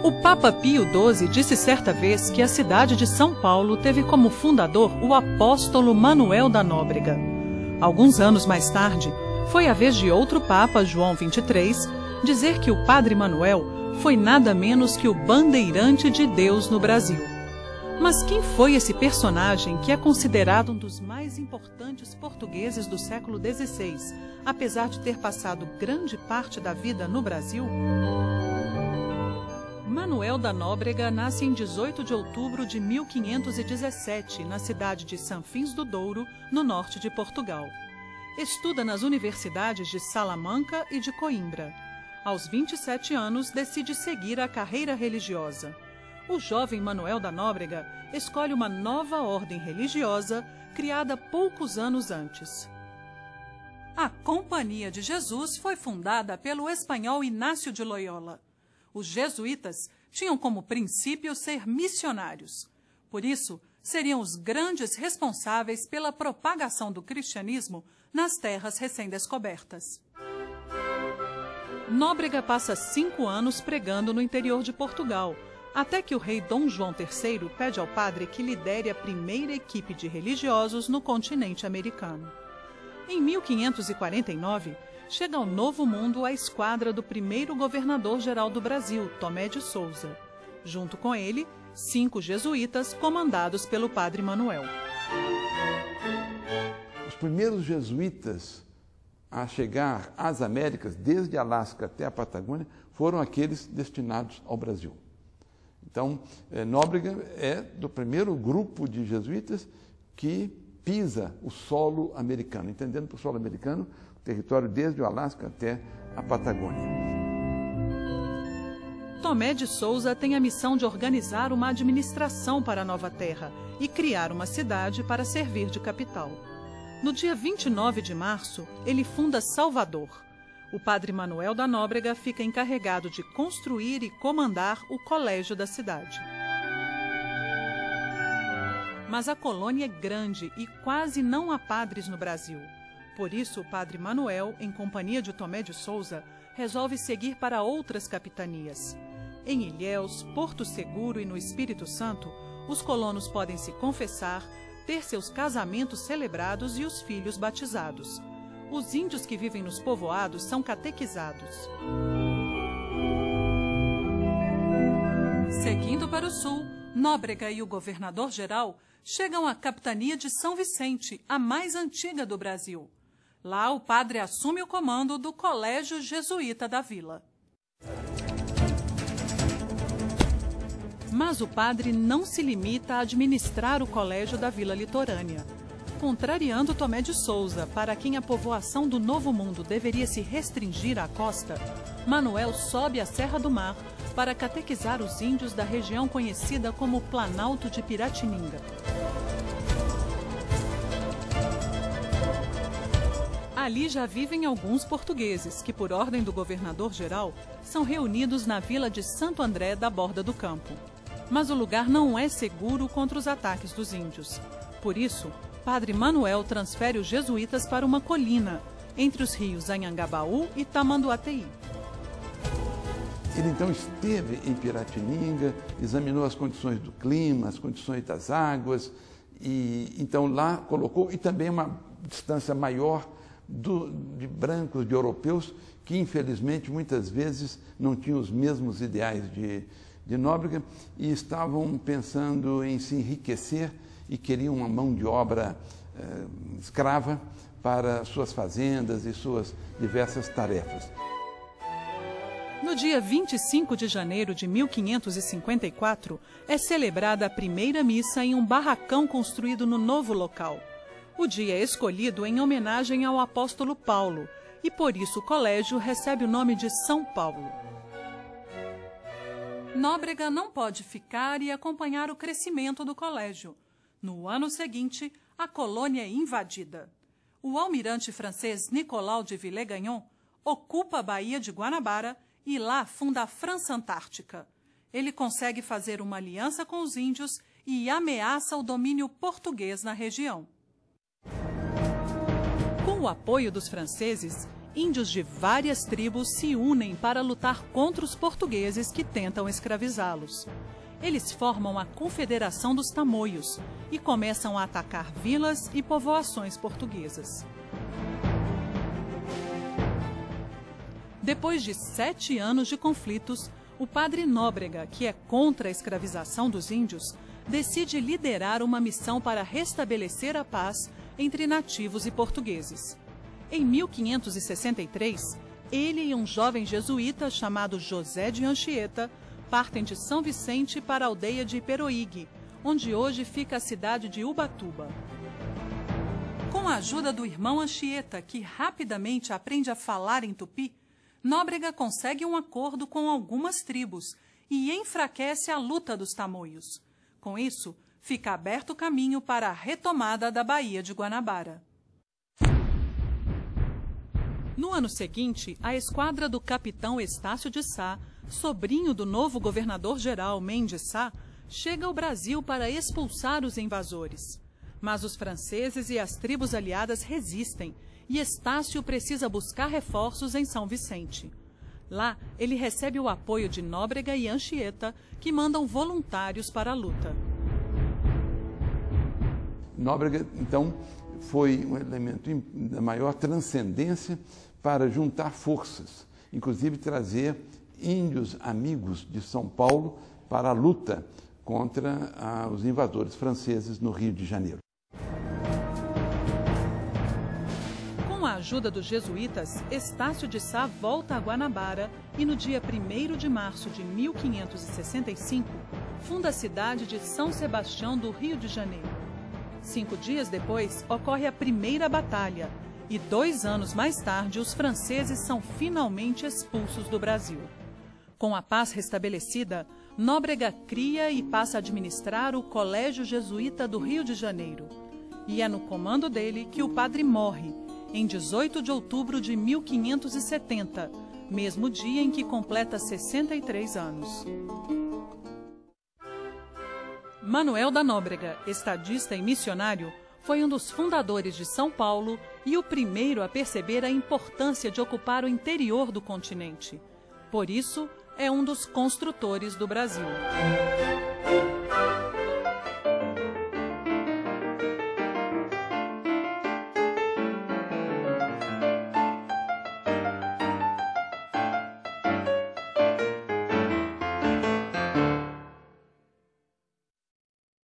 O Papa Pio XII disse certa vez que a cidade de São Paulo teve como fundador o apóstolo Manuel da Nóbrega. Alguns anos mais tarde, foi a vez de outro Papa, João XXIII, dizer que o Padre Manuel foi nada menos que o bandeirante de Deus no Brasil. Mas quem foi esse personagem que é considerado um dos mais importantes portugueses do século XVI, apesar de ter passado grande parte da vida no Brasil? Manuel da Nóbrega nasce em 18 de outubro de 1517, na cidade de Sanfins do Douro, no norte de Portugal. Estuda nas universidades de Salamanca e de Coimbra. Aos 27 anos, decide seguir a carreira religiosa. O jovem Manuel da Nóbrega escolhe uma nova ordem religiosa, criada poucos anos antes. A Companhia de Jesus foi fundada pelo espanhol Inácio de Loyola. Os jesuítas tinham como princípio ser missionários. Por isso, seriam os grandes responsáveis pela propagação do cristianismo nas terras recém-descobertas. Nóbrega passa 5 anos pregando no interior de Portugal, até que o rei Dom João III pede ao padre que lidere a primeira equipe de religiosos no continente americano. Em 1549, chega ao Novo Mundo a esquadra do primeiro governador-geral do Brasil, Tomé de Souza. Junto com ele, 5 jesuítas comandados pelo padre Manuel. Os primeiros jesuítas a chegar às Américas, desde Alasca até a Patagônia, foram aqueles destinados ao Brasil. Então, Nóbrega é do primeiro grupo de jesuítas que pisa o solo americano, entendendo por solo americano o território desde o Alasca até a Patagônia. Tomé de Souza tem a missão de organizar uma administração para a nova terra e criar uma cidade para servir de capital. No dia 29 de março, ele funda Salvador. O padre Manuel da Nóbrega fica encarregado de construir e comandar o colégio da cidade. Mas a colônia é grande e quase não há padres no Brasil. Por isso, o padre Manuel, em companhia de Tomé de Souza, resolve seguir para outras capitanias. Em Ilhéus, Porto Seguro e no Espírito Santo, os colonos podem se confessar, ter seus casamentos celebrados e os filhos batizados. Os índios que vivem nos povoados são catequizados. Seguindo para o sul, Nóbrega e o governador-geral chegam à capitania de São Vicente, a mais antiga do Brasil. Lá, o padre assume o comando do Colégio Jesuíta da vila. Mas o padre não se limita a administrar o colégio da vila litorânea. Contrariando Tomé de Souza, para quem a povoação do Novo Mundo deveria se restringir à costa, Manuel sobe a Serra do Mar para catequizar os índios da região conhecida como Planalto de Piratininga. Ali já vivem alguns portugueses que, por ordem do governador-geral, são reunidos na vila de Santo André da Borda do Campo. Mas o lugar não é seguro contra os ataques dos índios. Por isso, Padre Manuel transfere os jesuítas para uma colina, entre os rios Anhangabaú e Tamanduateí. Ele então esteve em Piratininga, examinou as condições do clima, as condições das águas, e então lá colocou, e também uma distância maior de brancos, de europeus, que infelizmente muitas vezes não tinham os mesmos ideais de Nóbrega e estavam pensando em se enriquecer e queriam uma mão de obra escrava para suas fazendas e suas diversas tarefas. No dia 25 de janeiro de 1554, é celebrada a primeira missa em um barracão construído no novo local. O dia é escolhido em homenagem ao apóstolo Paulo, e por isso o colégio recebe o nome de São Paulo. Nóbrega não pode ficar e acompanhar o crescimento do colégio. No ano seguinte, a colônia é invadida. O almirante francês Nicolau de Villegagnon ocupa a Baía de Guanabara e lá funda a França Antártica. Ele consegue fazer uma aliança com os índios e ameaça o domínio português na região. Com o apoio dos franceses, índios de várias tribos se unem para lutar contra os portugueses que tentam escravizá-los. Eles formam a Confederação dos Tamoios e começam a atacar vilas e povoações portuguesas. Depois de 7 anos de conflitos, o padre Nóbrega, que é contra a escravização dos índios, decide liderar uma missão para restabelecer a paz entre nativos e portugueses. Em 1563, ele e um jovem jesuíta chamado José de Anchieta partem de São Vicente para a aldeia de Iperoig, onde hoje fica a cidade de Ubatuba. Com a ajuda do irmão Anchieta, que rapidamente aprende a falar em tupi, Nóbrega consegue um acordo com algumas tribos e enfraquece a luta dos tamoios. Com isso, fica aberto o caminho para a retomada da Baía de Guanabara. No ano seguinte, a esquadra do capitão Estácio de Sá, sobrinho do novo governador-geral Mendes Sá, chega ao Brasil para expulsar os invasores. Mas os franceses e as tribos aliadas resistem e Estácio precisa buscar reforços em São Vicente. Lá, ele recebe o apoio de Nóbrega e Anchieta, que mandam voluntários para a luta. Nóbrega, então, foi um elemento da maior transcendência para juntar forças, inclusive trazer índios amigos de São Paulo para a luta contra os invasores franceses no Rio de Janeiro. Com a ajuda dos jesuítas, Estácio de Sá volta a Guanabara e no dia 1º de março de 1565, funda a cidade de São Sebastião do Rio de Janeiro. 5 dias depois, ocorre a primeira batalha e 2 anos mais tarde, os franceses são finalmente expulsos do Brasil. Com a paz restabelecida, Nóbrega cria e passa a administrar o Colégio Jesuíta do Rio de Janeiro. E é no comando dele que o padre morre, em 18 de outubro de 1570, mesmo dia em que completa 63 anos. Manuel da Nóbrega, estadista e missionário, foi um dos fundadores de São Paulo e o primeiro a perceber a importância de ocupar o interior do continente. Por isso, é um dos construtores do Brasil.